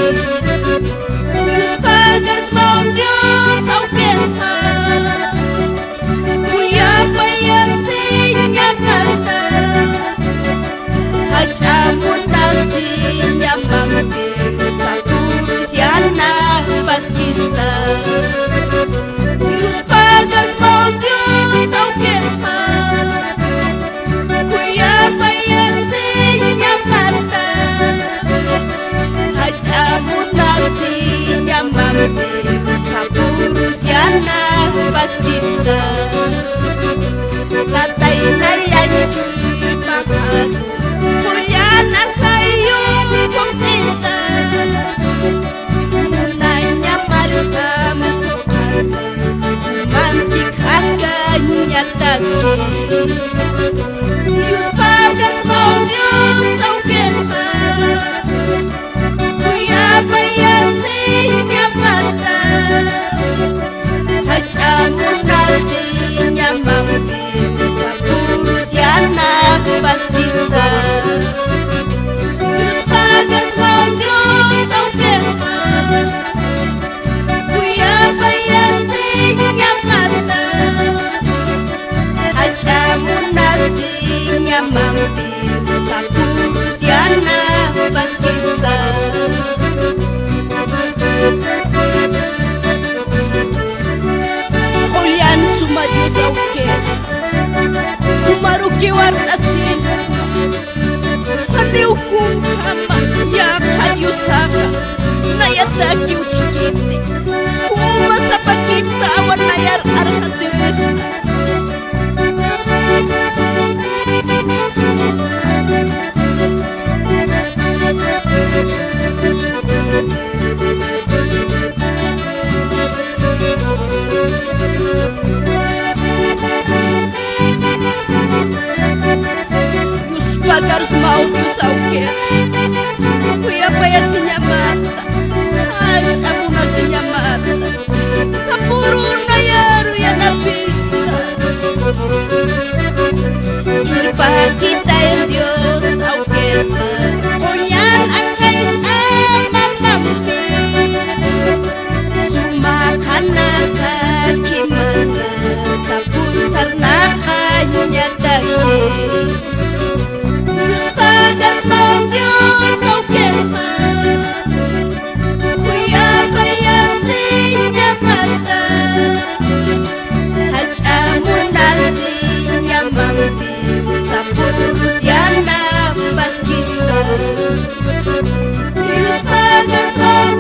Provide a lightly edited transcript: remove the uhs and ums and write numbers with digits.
Los pagars mau Dios auquenta Kuya paya sinya kata Hacamun nasinya mampir Sakurus yana paskista Los pagars mau Dios auquenta Kuya paya sinya kata Hacamun nasinya mampir Sakurus yana paskista Latay na yan kipakat Kulyana kayo kung tinta Munanya marga matokasa Mantik harganya taki Yus pagars mau Dios auquenta Kuya payasinya mata Hacamun nasinya mampir Sakurus yana paskista Yus pagars mau Dios auquenta Kuya payasinya mata Hacamun nasinya mampir Sakurus yana paskista Olian sumadio sauke Kumaruki wartasin Haniu kama ya kayu saka Nayataki uchikiti Kuma sapakita wanayar arhatiris Los pagars mau Dios auquenta Kuya payasinya mata Hacamun nasinya mata Sapuruna yaru yana pista Irpakita el Dios auquenta Kuyan angkay ama mampir Sumakana kakimana Sapusar nakanya daki Los pagars mau Dios auquenta Kuya payasinya mata Hacamun nasinya mampir Sapurus yana paskista Los pagars mau